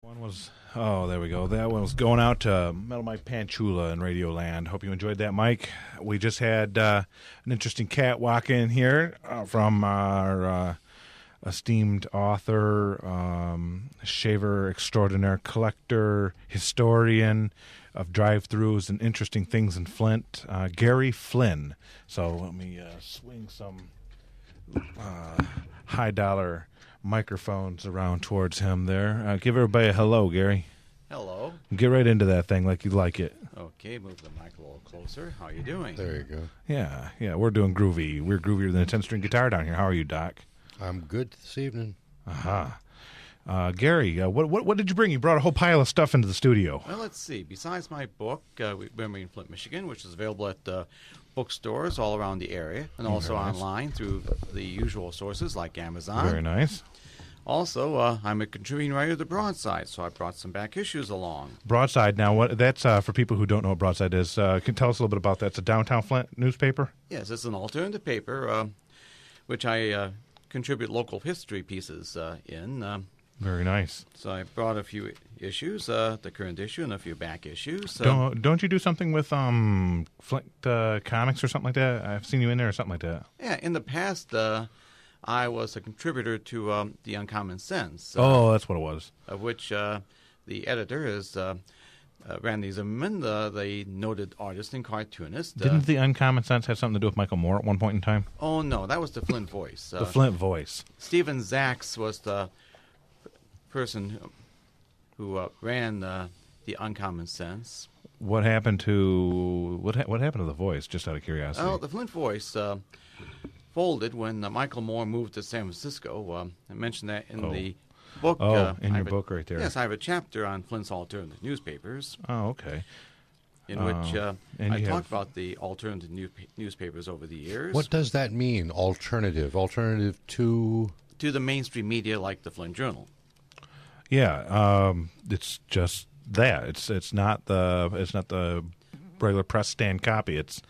One was, there we go. That one was going out to Metal Mike Panchula in Radio Land. Hope you enjoyed that, Mike. We just had an interesting cat walk in here from our esteemed author, shaver extraordinaire, collector, historian of drive-thrus and interesting things in Flint, Gary Flinn. So let me swing some high-dollar microphones around towards him there. Give everybody a hello, Gary. Hello. Get right into that thing like you like it. Okay, move the mic a little closer. How are you doing? There you go. Yeah, we're doing groovy. We're groovier than a 10-string guitar down here. How are you, Doc? I'm good this evening. Gary, what did you bring? You brought a whole pile of stuff into the studio. Well, let's see. Besides my book, Remembering Flint, Michigan, which is available at bookstores all around the area and also online through the usual sources like Amazon. Very nice. Also, I'm a contributing writer of the Broadside, so I brought some back issues along. Broadside, now, that's for people who don't know what Broadside is. Can you tell us a little bit about that? It's a downtown Flint newspaper? Yes, it's an alternative paper, which I contribute local history pieces in. Very nice. So I brought a few issues, the current issue and a few back issues. Don't you do something with Flint comics or something like that? I've seen you in there or something like that. Yeah, in the past, I was a contributor to The Uncommon Sense. That's what it was. Of which the editor is Randy Zimmerman, the noted artist and cartoonist. Didn't The Uncommon Sense have something to do with Michael Moore at one point in time? Oh, no, that was the Flint voice. The Flint voice. Stephen Zacks was the person who ran The Uncommon Sense. What happened to what happened to the voice? Just out of curiosity. Oh, the Flint voice folded when Michael Moore moved to San Francisco. I mentioned that in the book. In your book right there. Yes, I have a chapter on Flint's alternative newspapers. Oh, okay. In which I talked about the alternative newspapers over the years. What does that mean, alternative? Alternative to? To the mainstream media like the Flint Journal. Yeah, it's just that. It's not the regular press stand copy. It's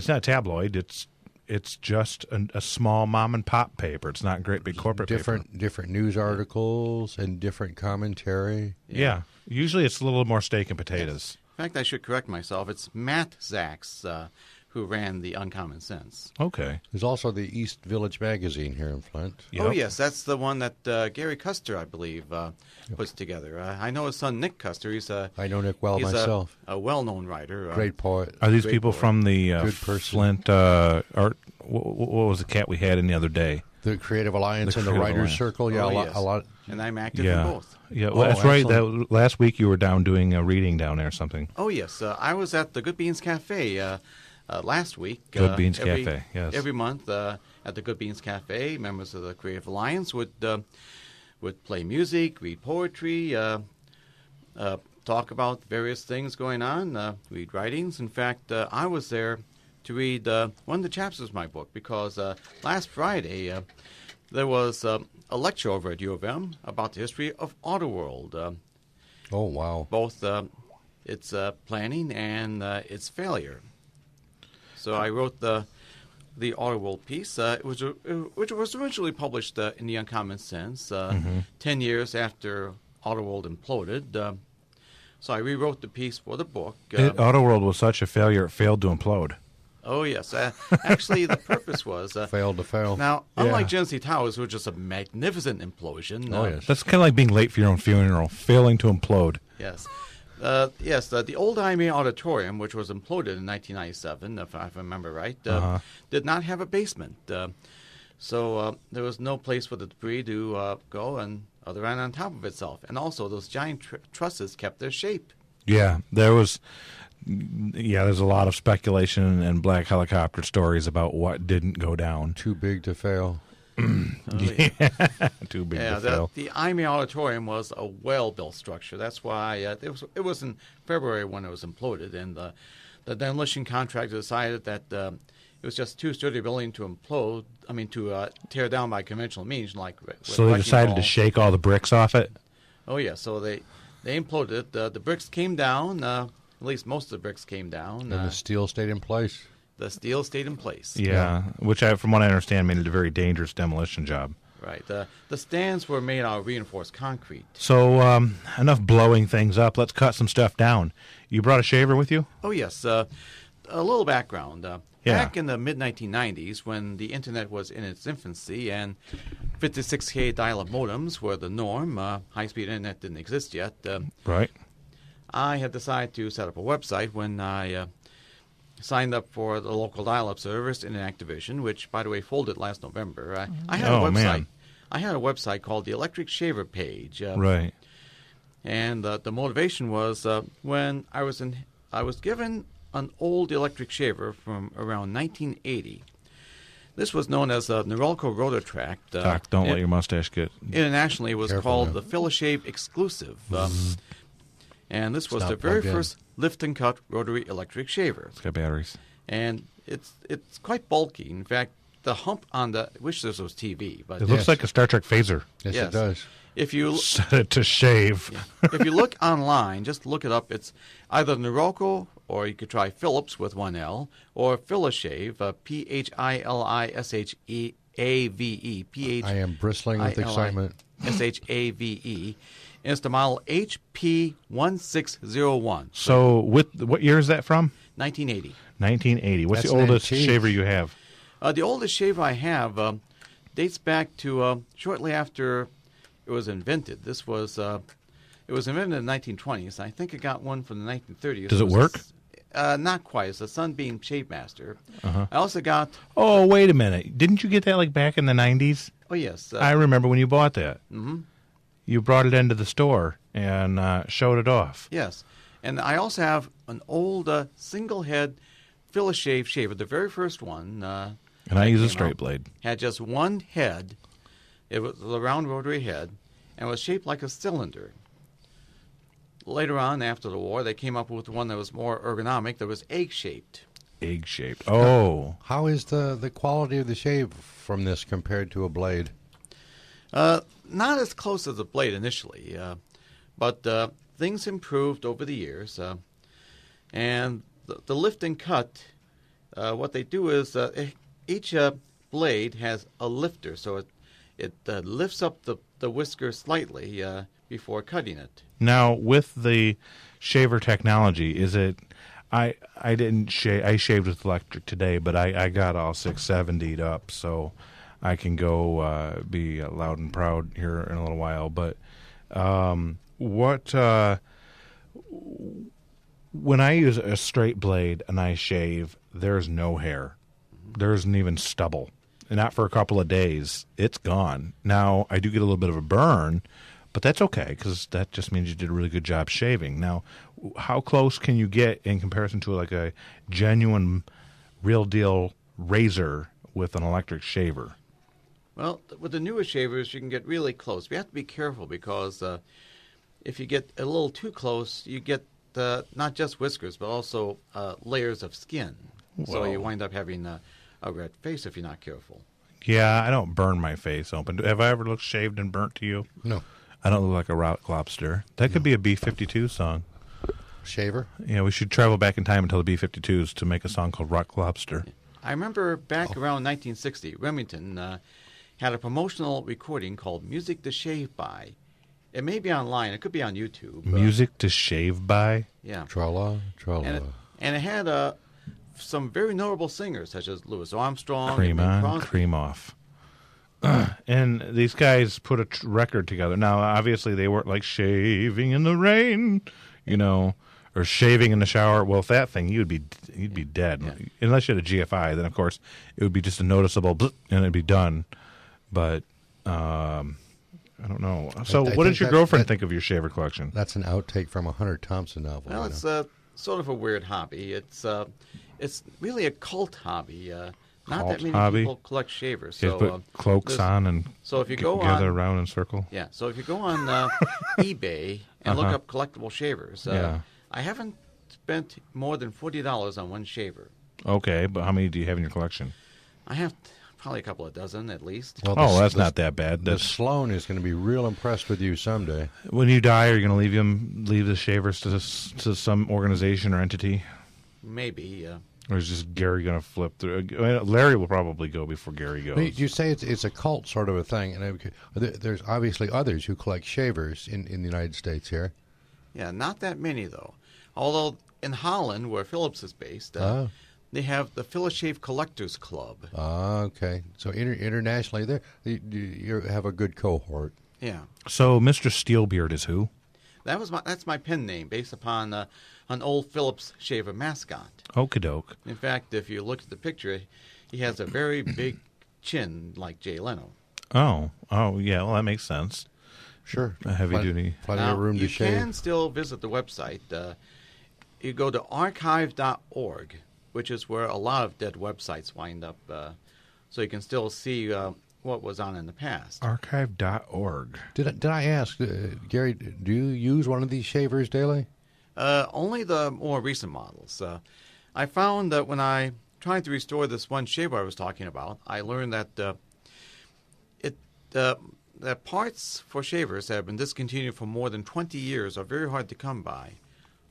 not tabloid. It's just a small mom and pop paper. It's not great big corporate paper. Different news articles and different commentary. Yeah. Usually it's a little more steak and potatoes. Yes. In fact, I should correct myself. It's Matt Zacks who ran The Uncommon Sense. Okay. There's also the East Village magazine here in Flint. Yep. Oh, yes. That's the one that Gary Custer, I believe, puts together. I know his son, Nick Custer. I know Nick well myself. A well-known writer. Great poet. Are these people from the Flint art? What was the cat we had in the other day? The Creative Alliance and the Writers Circle. Yeah, yes. a lot. And I'm active in both. Yeah, well, that's right. Last week you were down doing a reading down there or something. Oh, yes. I was at the Good Beans Cafe last week. Good Beans Cafe, yes. Every month at the Good Beans Cafe, members of the Creative Alliance would play music, read poetry, talk about various things going on, read writings. In fact, I was there to read one of the chapters of my book because last Friday there was a lecture over at U of M about the history of Autoworld. Oh, wow. Both its planning and its failure. So I wrote the Autoworld piece, which was originally published in The Uncommon Sense 10 years after Autoworld imploded. So I rewrote the piece for the book. Autoworld was such a failure, it failed to implode. Oh, yes. Actually, the purpose was... failed to fail. Now, unlike Genesee Towers, which is a magnificent implosion... Oh, yes. That's kind of like being late for your own funeral, failing to implode. Yes. The old IMA Auditorium, which was imploded in 1997, if I remember right, did not have a basement. So there was no place for the debris to go and other than on top of itself. And also, those giant trusses kept their shape. Yeah, there's a lot of speculation and black helicopter stories about what didn't go down. Too big to fail. Too big to fail. The IMA Auditorium was a well-built structure. That's why it was in February when it was imploded, and the demolition contractor decided that it was just too sturdy a building to implode. I mean, to tear down by conventional means, like. So they decided to shake all the bricks off it. Oh yeah, so they imploded. The bricks came down. At least most of the bricks came down. And the steel stayed in place. The steel stayed in place. Yeah, which, from what I understand, made it a very dangerous demolition job. Right. The stands were made out of reinforced concrete. So enough blowing things up. Let's cut some stuff down. You brought a shaver with you? Oh, yes. A little background. Yeah. Back in the mid-1990s, when the Internet was in its infancy and 56K dial-up modems were the norm, high-speed Internet didn't exist yet, Right. I had decided to set up a website when I signed up for the local dial-up service in Activision, which, by the way, folded last November. I had a website. Man. I had a website called the Electric Shaver Page. Right. And the motivation was when I was given an old electric shaver from around 1980. This was known as a Norelco Rototract. Doc, don't let your mustache get... Internationally, it was Careful called now. the Philishave Exclusive. And this was It's the not very plugged in. first lift and cut rotary electric shaver. It's got batteries. And it's quite bulky. In fact, the hump on the... I wish this was TV, but It looks Yes. like a Star Trek phaser. Yes, Yes. it does. if you Set it to shave. if you look online, just look it up. It's either Norelco, or you could try Philips with one L, or Philishave, Philishave, I am bristling with excitement. Shave. And it's the model HP1601, So what year is that from? 1980. 1980. What's That's the an oldest antique. shaver you have? The oldest shaver I have dates back to shortly after it was invented. It was invented in the 1920s. I think I got one from the 1930s. Does it work? Not quite. It's a Sunbeam Shave Master. I also got... Oh, wait a minute. Didn't you get that like back in the 90s? Oh, yes. I remember when you bought that. Mm-hmm. You brought it into the store and showed it off. Yes. And I also have an old single-head Philishave shaver, the very first one. And I use a came straight out. blade. Had just one head. It was a round rotary head, and was shaped like a cylinder. Later on, after the war, they came up with one that was more ergonomic, that was egg-shaped. Egg-shaped. Oh. How is the quality of the shave from this compared to a blade? Not as close as the blade initially, but things improved over the years. And the lift and cut, what they do is each blade has a lifter, so it lifts up the whisker slightly before cutting it. Now, with the shaver technology, is it... I didn't shave. I shaved with electric today, but I got all 670'd up, so I can go be loud and proud here in a little while. But when I use a straight blade and I shave, there's no hair. There isn't even stubble. And not for a couple of days. It's gone. Now, I do get a little bit of a burn, but that's okay because that just means you did a really good job shaving. Now, how close can you get in comparison to like a genuine, real deal razor with an electric shaver? Well, with the newer shavers, you can get really close. We have to be careful because if you get a little too close, you get not just whiskers, but also layers of skin. So Whoa. you wind up having a red face if you're not careful. Yeah, I don't burn my face open. Have I ever looked shaved and burnt to you? No. I don't look like a rock lobster. That could be a B-52 song. Shaver? Yeah, we should travel back in time until the B-52s to make a song called Rock Lobster. I remember back around 1960, Remington had a promotional recording called Music to Shave By. It may be online. It could be on YouTube. Music to shave by? Yeah. Tra-la, tra-la. And it had some very notable singers, such as Louis Armstrong. Cream and Bing on, Crosby. cream off. And these guys put a record together. Now, obviously, they weren't like shaving in the rain, or shaving in the shower. Well, with that thing, you'd be dead. Yeah. Unless you had a GFI, then, of course, it would be just a noticeable blip, and it'd be done. But I don't know. So I what think does your that- girlfriend that- think of your shaver collection? That's an outtake from a Hunter Thompson novel. Well, it's sort of a weird hobby. It's really a cult hobby. Not Cult that many hobby? people collect shavers. You So put cloaks on and So if you go gather on, around in a circle? yeah. So if you go on eBay and look up collectible shavers, Yeah. I haven't spent more than $40 on one shaver. Okay, but how many do you have in your collection? I have probably a couple of dozen at least. Well, Oh, that's not that bad. The That's, Sloan is going to be real impressed with you someday. when you die, are you going to leave the shavers to some organization or entity? Maybe. Or is just Gary going to flip through? Larry will probably go before Gary goes. Wait, you say it's a cult sort of a thing, and there's obviously others who collect shavers in the United States here. Yeah, not that many, though. Although in Holland, where Philips is based, they have the Philips Shave Collectors Club. Okay. So internationally, there you have a good cohort. Yeah. So Mr. Steelbeard is who? That's my pen name, based upon an old Philips shaver mascot. Okie doke. In fact, if you look at the picture, he has a very big chin like Jay Leno. Oh, yeah. Well, that makes sense. Sure. A heavy duty. Plenty of room to shave. You can still visit the website. You go to archive.org, which is where a lot of dead websites wind up, so you can still see what was on in the past. Archive.org. Did I ask, Gary, do you use one of these shavers daily? Only the more recent models. I found that when I tried to restore this one shaver I was talking about, I learned that that parts for shavers that have been discontinued for more than 20 years are very hard to come by.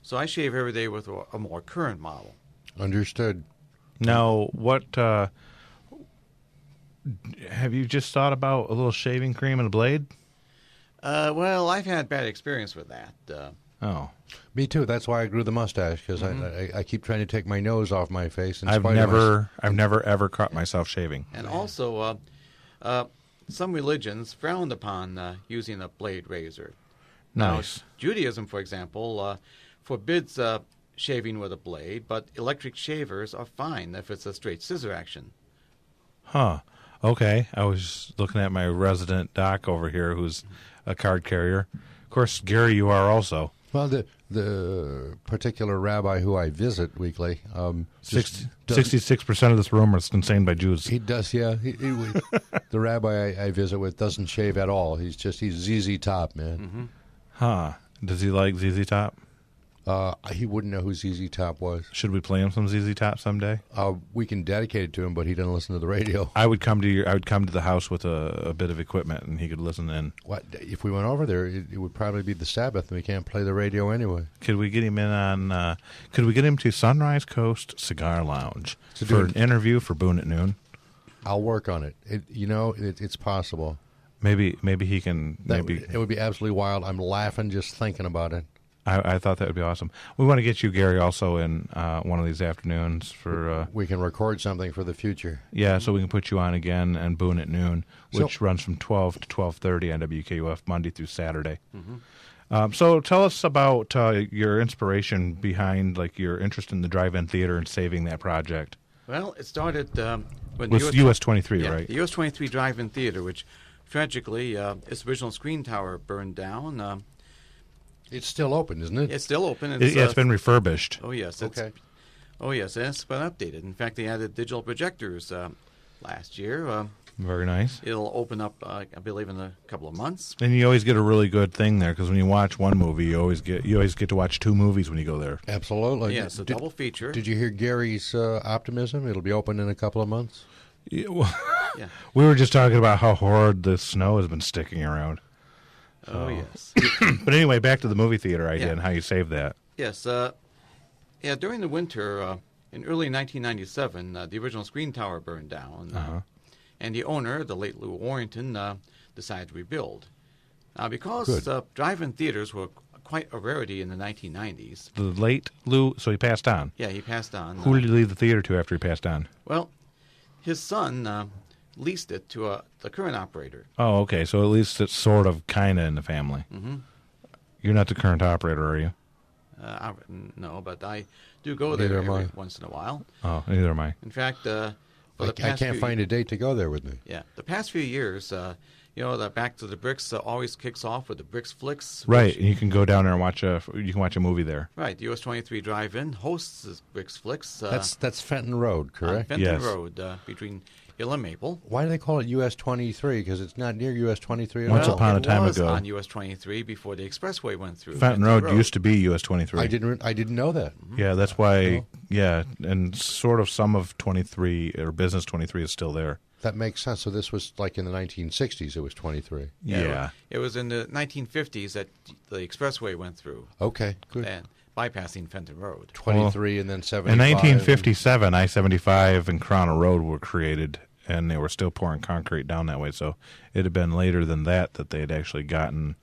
So I shave every day with a more current model. Understood. Now, what have you just thought about a little shaving cream and a blade? Well, I've had bad experience with that. Oh. Me too. That's why I grew the mustache, because I keep trying to take my nose off my face. I've never ever caught myself shaving. And also, some religions frowned upon using a blade razor. Nice. Now, Judaism, for example, forbids shaving with a blade, but electric shavers are fine if it's a straight scissor action. Huh. Okay. I was looking at my resident doc over here, who's a card carrier. Of course, Gary, you are also. Well, the particular rabbi who I visit weekly, 66% of this room is contained by Jews. He does, yeah. The rabbi I visit with doesn't shave at all. He's ZZ Top, man. Mm-hmm. Huh. Does he like ZZ Top? He wouldn't know who ZZ Top was. Should we play him some ZZ Top someday? We can dedicate it to him, but he doesn't listen to the radio. I would come to the house with a bit of equipment, and he could listen in. What if we went over there? It would probably be the Sabbath, and we can't play the radio anyway. Could we get him in on? Could we get him to Sunrise Coast Cigar Lounge for an interview for Boone at Noon? I'll work on it. It's possible. Maybe he can. It would be absolutely wild. I'm laughing just thinking about it. I thought that would be awesome. We want to get you, Gary, also in one of these afternoons for. We can record something for the future. Yeah, so we can put you on again and Boone at Noon, which runs from 12 to 12:30 on WKUF Monday through Saturday. Mm-hmm. So tell us about your inspiration behind, like, your interest in the drive-in theater and saving that project. Well, it started when with US 23, right? The US 23 drive-in theater, which tragically its original screen tower burned down. It's still open, isn't it? It's still open. It's been refurbished. Oh, yes. Okay. Yes, and it's been updated. In fact, they added digital projectors last year. Very nice. It'll open up, I believe, in a couple of months. And you always get a really good thing there, because when you watch one movie, you always get to watch two movies when you go there. Absolutely. Yes, a double feature. Did you hear Gary's optimism? It'll be open in a couple of months. Yeah, well, Yeah. We were just talking about how horrid the snow has been sticking around. Oh, yes. But anyway, back to the movie theater idea and how you saved that. Yes. During the winter, in early 1997, the original screen tower burned down. And the owner, the late Lou Warrington, decided to rebuild. Now, because drive-in theaters were quite a rarity in the 1990s. The late Lou, so he passed on. Yeah, he passed on. Who did he leave the theater to after he passed on? Well, his son leased it to the current operator. Oh, okay. So at least it's sort of, kind of in the family. Mm-hmm. You're not the current operator, are you? No, but I do go there every once in a while. Oh, neither am I. In fact, I can't find a date to go there with me. Yeah, the past few years, the Back to the Bricks always kicks off with the Bricks Flicks. Right, and you can go down there and watch a movie there. Right, the US 23 Drive-In hosts the Bricks Flicks. That's Fenton Road, correct? Fenton Road, between Hill and Maple. Why do they call it US 23? Because it's not near US 23 at Once all. upon a time ago, it was on US 23 before the expressway went through. Fenton Road used to be US 23. I didn't know that. Yeah, that's why. Yeah, and sort of some of 23 or Business 23 is still there. That makes sense. So this was like in the 1960s. It was 23. Yeah. It was in the 1950s that the expressway went through. Okay, good. bypassing Fenton Road. 23 and then 75. In 1957, I-75 and Corona Road were created, and they were still pouring concrete down that way. So it had been later than that they had actually gotten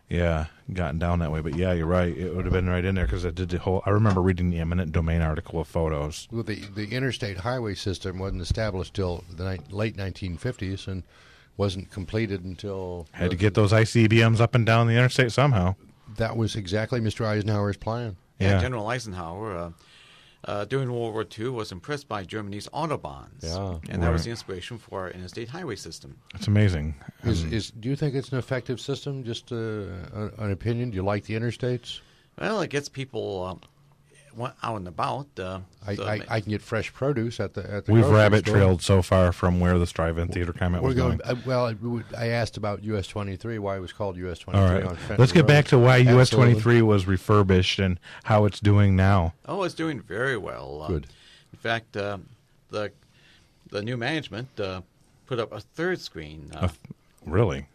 down that way. But yeah, you're right. It would have been right in there because it did the whole. I remember reading the eminent domain article of photos. Well, the interstate highway system wasn't established till the late 1950s and wasn't completed until Had to get those ICBMs up and down the interstate somehow. That was exactly Mr. Eisenhower's plan. Yeah, General Eisenhower, during World War II, was impressed by Germany's autobahns. Yeah, and that was the inspiration for our interstate highway system. It's amazing. Do you think it's an effective system? Just an opinion? Do you like the interstates? Well, it gets people out and about. I can get fresh produce at the We've grocery rabbit store. trailed so far from where this drive-in theater comment was going. I asked about US 23, why it was called US 23 All right. on Fenton Let's get Road. back to why US Absolutely. 23 was refurbished and how it's doing now. Oh, it's doing very well. Good. In fact, the new management put up a third screen. Really?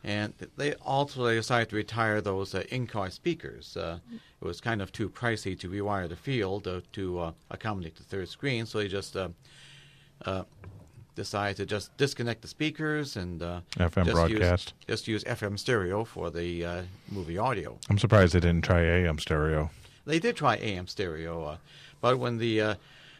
And they also decided to retire those in-car speakers. It was kind of too pricey to rewire the field to accommodate the third screen, so they just decided to just disconnect the speakers and FM broadcast. Just use FM stereo for the movie audio. I'm surprised they didn't try AM stereo. They did try AM stereo, but when the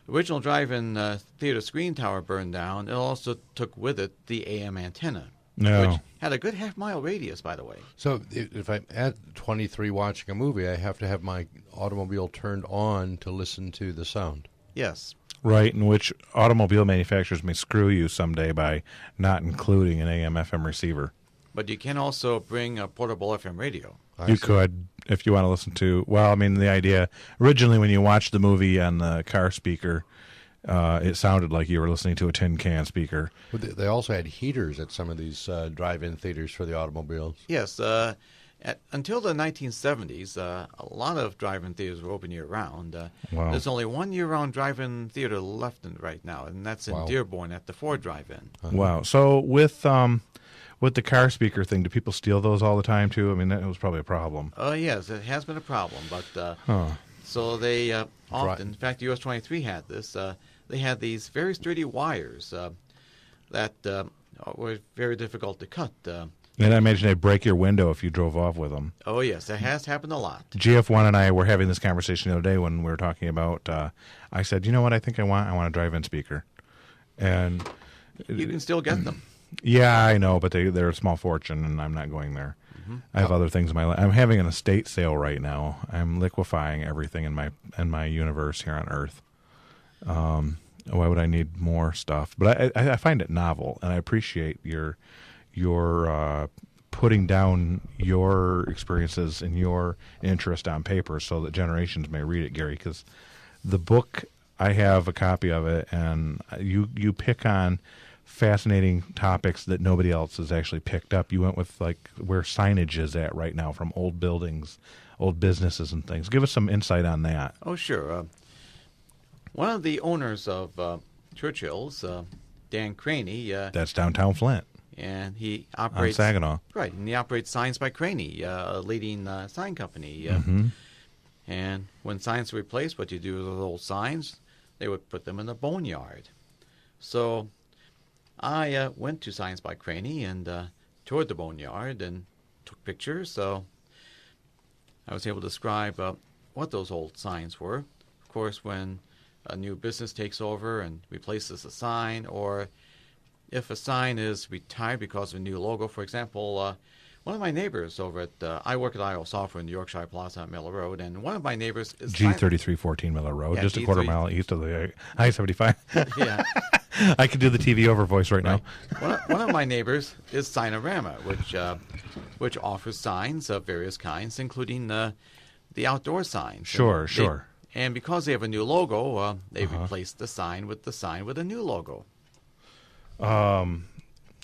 original drive-in theater screen tower burned down, it also took with it the AM antenna. No. Which had a good half-mile radius, by the way. So if I'm at 23 watching a movie, I have to have my automobile turned on to listen to the sound. Yes. Right, in which automobile manufacturers may screw you someday by not including an AM/FM receiver. But you can also bring a portable FM radio. You could, if you want to listen to. Well, I mean, the idea originally when you watched the movie on the car speaker, it sounded like you were listening to a tin can speaker. But they also had heaters at some of these drive-in theaters for the automobiles. Yes. Until the 1970s, a lot of drive-in theaters were open year-round. Wow. There's only one year-round drive-in theater left right now, and that's in Dearborn at the Ford Drive-In. Wow. So with the car speaker thing, do people steal those all the time too? I mean, that was probably a problem. Yes, it has been a problem, but so they often, in fact, US 23 had this. They had these very sturdy wires that were very difficult to cut. And I imagine they'd break your window if you drove off with them. Oh, yes, that has happened a lot. GF1 and I were having this conversation the other day when we were talking about, I said, you know what I think I want? I want a drive-in speaker. And You can still get them. yeah, I know, but they're a small fortune, and I'm not going there. Mm-hmm. I have other things in my life. I'm having an estate sale right now. I'm liquefying everything in my universe here on Earth. Why would I need more stuff? But I find it novel, and I appreciate your putting down your experiences and your interest on paper so that generations may read it, Gary, because the book, I have a copy of it, and you pick on fascinating topics that nobody else has actually picked up. You went with like where signage is at right now from old buildings, old businesses and things. Give us some insight on that. Oh, sure. One of the owners of Churchill's, Dan Craney. That's downtown Flint. And he operates... On Saginaw. Right, and he operates Signs by Craney, a leading sign company. Mm-hmm. And when signs are replaced, what you do with those old signs, they would put them in a boneyard. So I went to Signs by Craney and toured the boneyard and took pictures. So I was able to describe what those old signs were. Of course, when a new business takes over and replaces a sign, or if a sign is retired because of a new logo. For example, one of my neighbors over at, I work at IO Software in the Yorkshire Plaza on Miller Road, and one of my neighbors is... G3314 Miller Road, Yeah, just a quarter mile east of the I-75. Yeah. I could do the TV over voice right now. One of my neighbors is Signorama, which offers signs of various kinds, including the outdoor signs. Sure. And because they have a new logo, they replaced the sign with a new logo.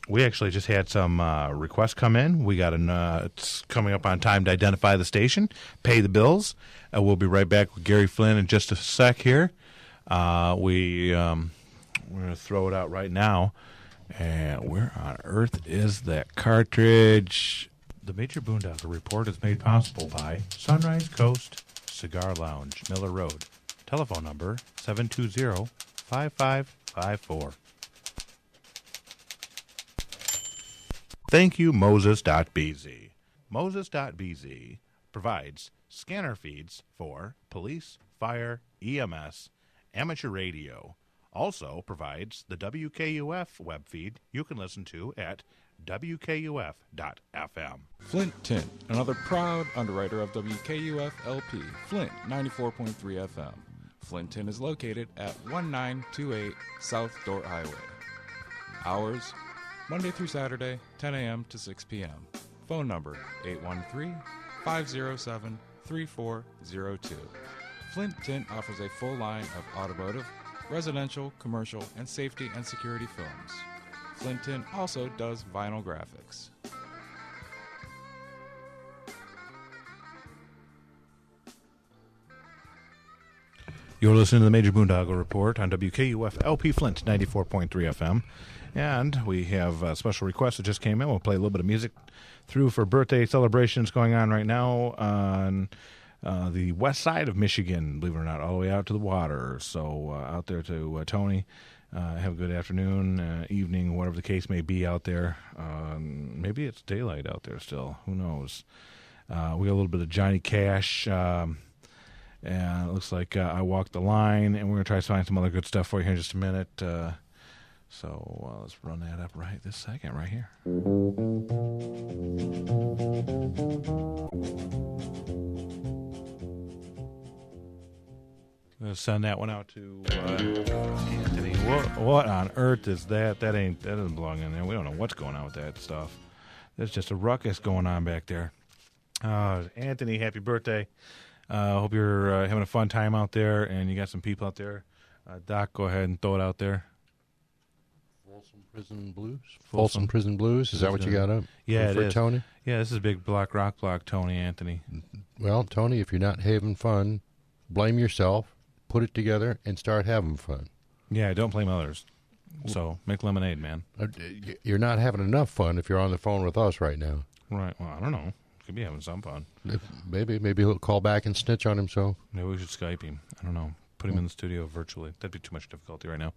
We actually just had some requests come in. We got it's coming up on time to identify the station, pay the bills. We'll be right back with Gary Flinn in just a sec here. We're going to throw it out right now. And where on earth is that cartridge? The Major Boondoggle Report is made possible by Sunrise Coast Cigar Lounge, Miller Road. Telephone number 720-5554. Thank you, Moses.bz. Moses.bz provides scanner feeds for police, fire, EMS, amateur radio. Also provides the WKUF web feed you can listen to at WKUF.FM. Flint Tint, another proud underwriter of WKUF LP, Flint 94.3 FM. Flint Tint is located at 1928 South Dort Highway. Hours, Monday through Saturday, 10 a.m. to 6 p.m. Phone number, 813-507-3402. Flint Tint offers a full line of automotive, residential, commercial, and safety and security films. Flint Tint also does vinyl graphics. You're listening to the Major Boondoggle Report on WKUF LP Flint 94.3 FM. And we have a special request that just came in. We'll play a little bit of music through for birthday celebrations going on right now on the west side of Michigan, believe it or not, all the way out to the water. So out there to Tony, have a good afternoon, evening, whatever the case may be out there. Maybe it's daylight out there still. Who knows? We got a little bit of Johnny Cash. And it looks like I Walked the Line, and we're going to try to find some other good stuff for you here in just a minute. So let's run that up right this second, right here. I'm going to send that one out to Anthony. What on earth is that? That doesn't belong in there. We don't know what's going on with that stuff. There's just a ruckus going on back there. Anthony, happy birthday. Hope you're having a fun time out there, and you got some people out there. Doc, go ahead and throw it out there. Folsom Prison Blues. Is that what you got up? Yeah, it is. Tony? Yeah, this is Big Block Rock Block, Tony, Anthony. Well, Tony, if you're not having fun, blame yourself, put it together, and start having fun. Yeah, don't blame others. So make lemonade, man. You're not having enough fun if you're on the phone with us right now. Right. Well, I don't know. Could be having some fun. Maybe he'll call back and snitch on himself. Maybe we should Skype him. I don't know. Put him in the studio virtually. That'd be too much difficulty right now.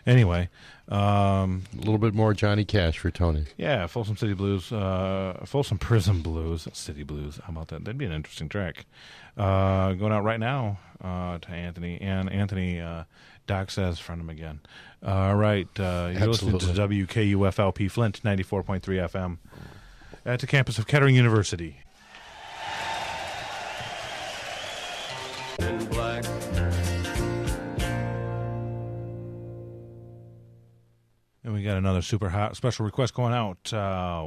Anyway. A little bit more Johnny Cash for Tony. Yeah, Folsom City Blues. Folsom Prison Blues. City Blues. How about that? That'd be an interesting track. Going out right now to Anthony. And Anthony, Doc says, friend him again. All right. You're listening to WKUF LP Flint 94.3 FM at the campus of Kettering University. In black. And we got another super hot special request going out.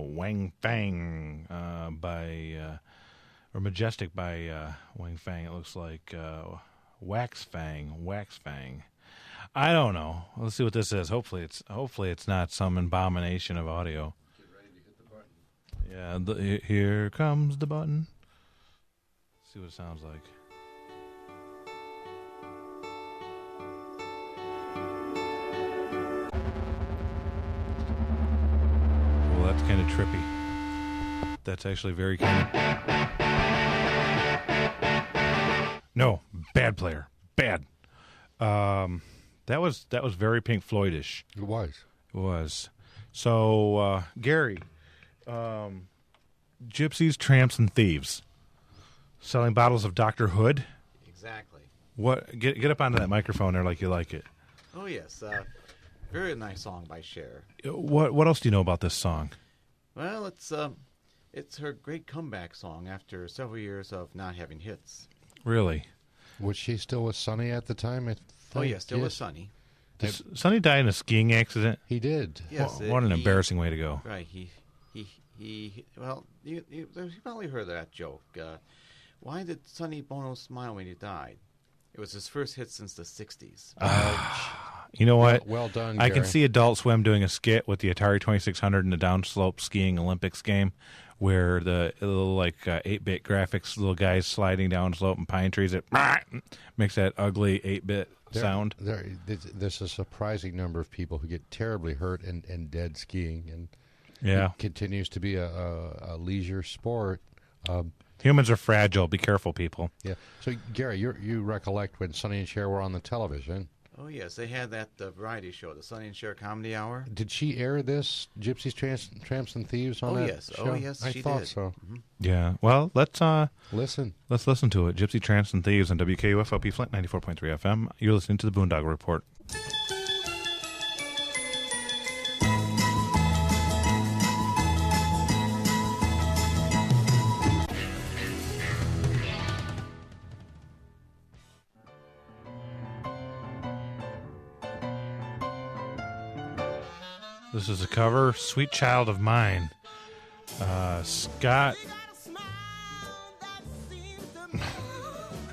Wang Fang or Majestic by Wang Fang. It looks like Wax Fang. I don't know. Let's see what this is. Hopefully it's not some abomination of audio. Get ready to hit the button. Yeah, here comes the button. Let's see what it sounds like. Well, that's kind of trippy. That's actually very kind of... No, bad player. Bad. That was very Pink Floydish. It was. So, Gary, gypsies, tramps, and thieves selling bottles of Dr. Hood. Exactly. What? Get up onto that microphone there, like you like it. Oh yes, very nice song by Cher. What else do you know about this song? Well, it's her great comeback song after several years of not having hits. Really? Was she still with Sonny at the time? Oh yes, still with Sonny. Sonny died in a skiing accident. He did. Yes. What an embarrassing way to go. Right. He. Well, you probably heard that joke. Why did Sonny Bono smile when he died? It was his first hit since the '60s. You know what? Well done, I Gary. can see Adult Swim doing a skit with the Atari 2600 in the downslope skiing Olympics game, where the little 8-bit graphics, little guys sliding down slope and pine trees, it makes that ugly 8-bit sound. There's a surprising number of people who get terribly hurt and dead skiing, and Yeah. it continues to be a leisure sport. Humans are fragile. Be careful, people. Yeah. So, Gary, you recollect when Sonny and Cher were on the television. Oh, yes. They had that variety show, the Sonny and Cher Comedy Hour. Did she air this, Gypsies, Tramps, and Thieves, on that yes. show? Oh, yes, I she thought did. so. Mm-hmm. Yeah. Well, let's listen to it. Gypsy Tramps and Thieves on WKUF LP Flint 94.3 FM. You're listening to the Boondoggle Report. This is a cover, Sweet Child of Mine. Scott.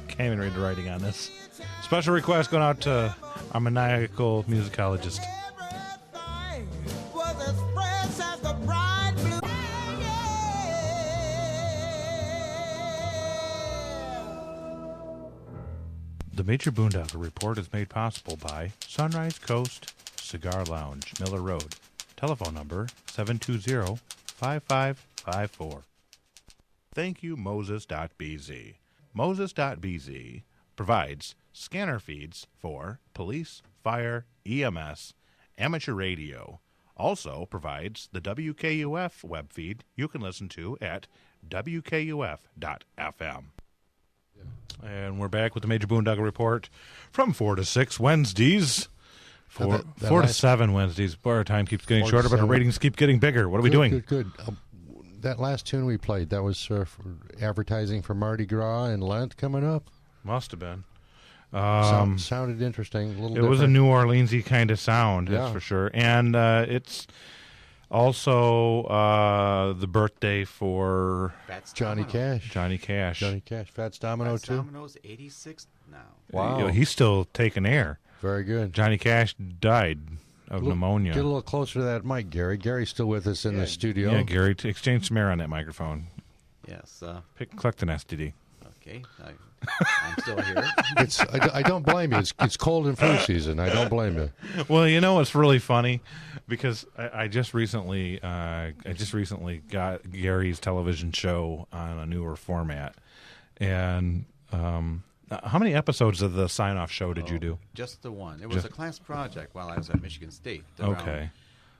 Can't even read the writing on this. Special request going out to our maniacal musicologist. The Major Boondoggle Report is made possible by Sunrise Coast Cigar Lounge, Miller Road. Telephone number 720-5554. Thank you, Moses.bz. Moses.bz provides scanner feeds for police, fire, EMS, amateur radio. Also provides the WKUF web feed you can listen to at WKUF.FM. And we're back with the Major Boondoggle Report from 4 to 6 Wednesdays. 4 to 7 Wednesdays. Boy, our time keeps getting shorter, but our ratings keep getting bigger. What are we doing? Good. That last tune we played, that was for advertising for Mardi Gras and Lent coming up? Must have been. Sounded interesting. A little it different. was a New Orleans-y kind of sound, that's Yeah. for sure. And it's also the birthday for Johnny Cash. Johnny Cash. Fats Domino, Fats too? Domino's 86 now. Wow. You know, he's still taking air. Very good. Johnny Cash died of pneumonia. Get a little closer to that mic, Gary. Gary's still with us in the studio. Yeah, Gary, exchange some air on that microphone. Yes. Collect an STD. Okay. I'm still here. I don't blame you. It's cold and flu season. I don't blame you. Well, you know what's really funny, because I just recently got Gary's television show on a newer format, and how many episodes of the sign-off show did you do? Just the one. It was a class project while I was at Michigan State. Okay.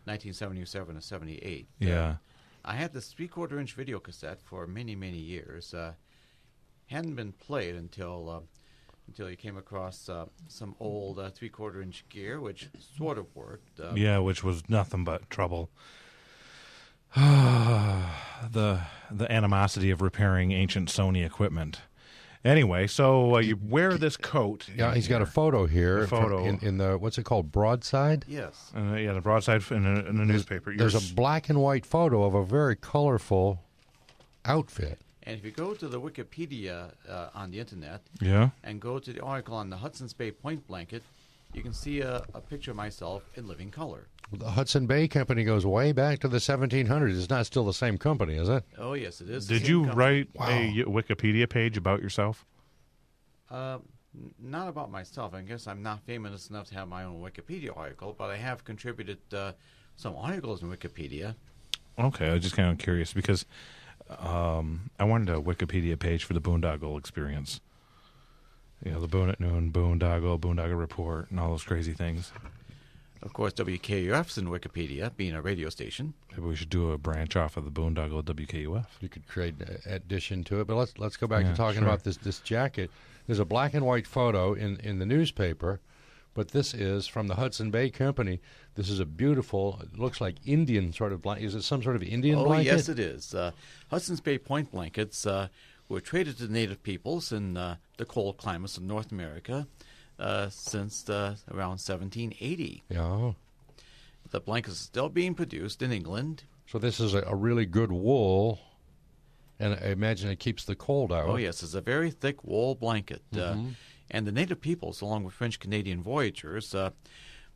1977 to 78. Yeah. I had this 3/4-inch video cassette for many, many years. Hadn't been played until you came across some old 3/4-inch gear, which sort of worked. Yeah, which was nothing but trouble. the animosity of repairing ancient Sony equipment. Anyway, so you wear this coat. Yeah, he's got a photo here. A photo. In the, what's it called, broadside? Yes. The broadside in a newspaper. There's a black and white photo of a very colorful outfit. And if you go to the Wikipedia on the internet, Yeah. and go to the article on the Hudson's Bay point blanket, you can see a picture of myself in living color. The Hudson Bay Company goes way back to the 1700s. It's not still the same company, is it? Oh yes, it is. Did you write a Wikipedia page about yourself? Not about myself. I guess I'm not famous enough to have my own Wikipedia article, but I have contributed some articles in Wikipedia. Okay, I was just kind of curious because I wanted a Wikipedia page for the Boondoggle experience. You know, the Boone at Noon, Boondoggle Report, and all those crazy things. Of course, WKUF's in Wikipedia, being a radio station. Maybe we should do a branch off of the Boondoggle at WKUF. You could create an addition to it. But let's go back to talking sure. about this jacket. There's a black and white photo in the newspaper, but this is from the Hudson Bay Company. This is a beautiful, it looks like Indian sort of blanket. Is it some sort of Indian blanket? Oh, yes, it is. Hudson's Bay point blankets were traded to native peoples in the cold climates of North America since around 1780. Yeah. The blankets are still being produced in England. So this is a really good wool, and I imagine it keeps the cold out. Oh, yes, it's a very thick wool blanket. And the native peoples, along with French-Canadian voyageurs,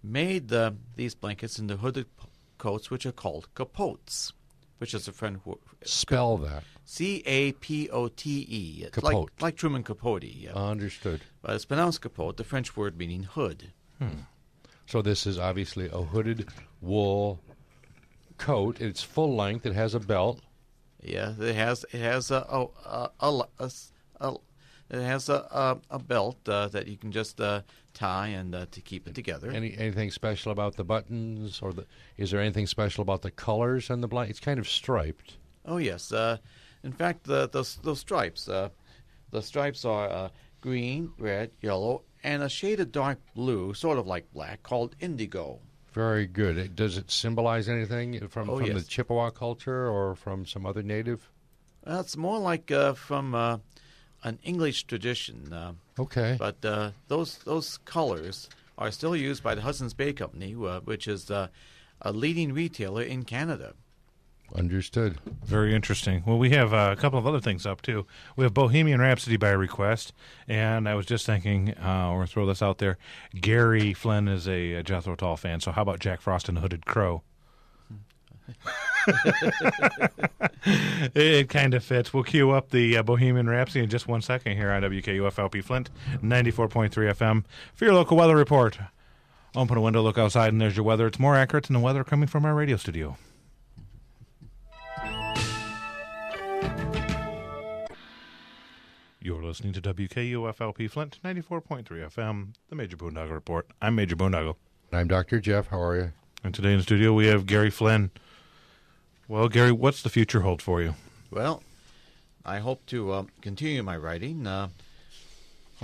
made these blankets into hooded coats, which are called capotes, which is a French word. Spell that. C-A-P-O-T-E. It's Capote. like Truman Capote. Yeah. Understood. But it's pronounced capote, the French word meaning hood. So this is obviously a hooded wool coat. It's full length. It has a belt. Yeah, it has a belt that you can just tie and to keep it together. Anything special about the buttons, or is there anything special about the colors on the blanket? It's kind of striped. Oh yes, in fact, those stripes. The stripes are green, red, yellow, and a shade of dark blue, sort of like black, called indigo. Very good. Does it symbolize anything from yes. the Chippewa culture or from some other native? It's more like from an English tradition. Okay. But those colors are still used by the Hudson's Bay Company, which is a leading retailer in Canada. Understood. Very interesting. Well, we have a couple of other things up, too. We have Bohemian Rhapsody by request, and I was just thinking, we're going to throw this out there. Gary Flynn is a Jethro Tull fan, so how about Jack Frost and the Hooded Crow? It kind of fits. We'll cue up the Bohemian Rhapsody in just 1 second here on WKUF LP Flint, 94.3 FM. For your local weather report, open a window, look outside, and there's your weather. It's more accurate than the weather coming from our radio studio. You're listening to WKUF LP Flint, 94.3 FM, the Major Boondoggle Report. I'm Major Boondoggle. I'm Dr. Jeff. How are you? And today in the studio we have Gary Flynn. Well, Gary, what's the future hold for you? Well, I hope to continue my writing. Hope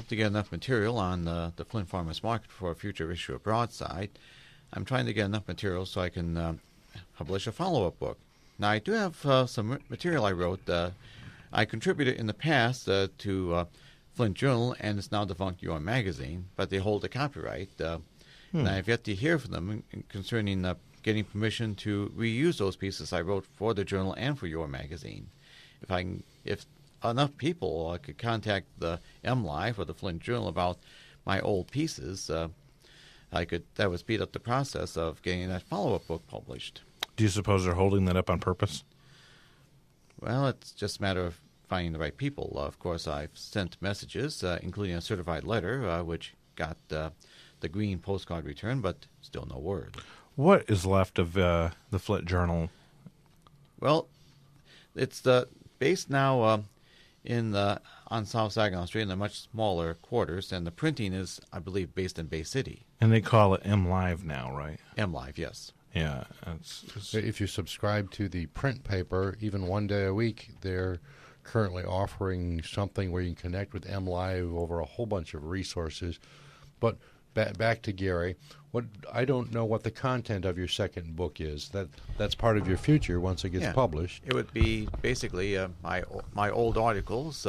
to get enough material on the Flint Farmers Market for a future issue of Broadside. I'm trying to get enough material so I can publish a follow-up book. Now, I do have some material I wrote. I contributed in the past to Flint Journal, and it's now defunct Your Magazine, but they hold the copyright. And I have yet to hear from them concerning getting permission to reuse those pieces I wrote for the Journal and for Your Magazine. If enough people could contact the MLive or the Flint Journal about my old pieces, that would speed up the process of getting that follow-up book published. Do you suppose they're holding that up on purpose? Well, it's just a matter of finding the right people. Of course, I've sent messages, including a certified letter, which got the green postcard return, but still no word. What is left of the Flint Journal? Well, it's based now on South Saginaw Street in the much smaller quarters, and the printing is, I believe, based in Bay City. And they call it MLive now, right? MLive, yes. Yeah. If you subscribe to the print paper, even 1 day a week, they're currently offering something where you can connect with MLive over a whole bunch of resources. But back to Gary, I don't know what the content of your second book is. That's part of your future once it gets published. It would be basically my old articles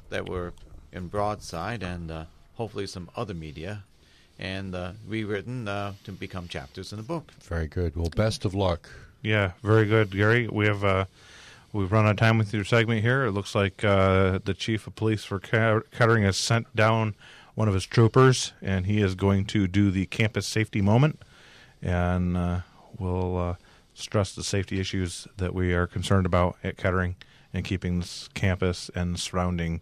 that were in Broadside and hopefully some other media, and rewritten to become chapters in the book. Very good. Well, best of luck. Yeah, very good, Gary. We've run out of time with your segment here. It looks like the chief of police for Kettering has sent down one of his troopers, and he is going to do the campus safety moment, and we'll stress the safety issues that we are concerned about at Kettering and keeping this campus and surrounding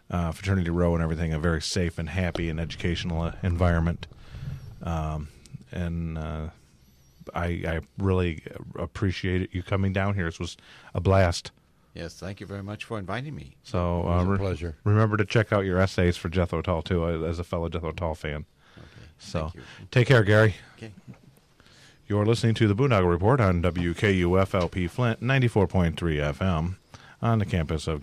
Fraternity Row and everything a very safe and happy and educational environment. I really appreciate you coming down here. This was a blast. Yes, thank you very much for inviting me. So It was a pleasure. Remember to check out your essays for Jethro Tull, too, as a fellow Jethro Tull fan. Okay, So thank you. take care, Gary. Okay. You're listening to the Boondoggle Report on WKUF LP Flint, 94.3 FM on the campus of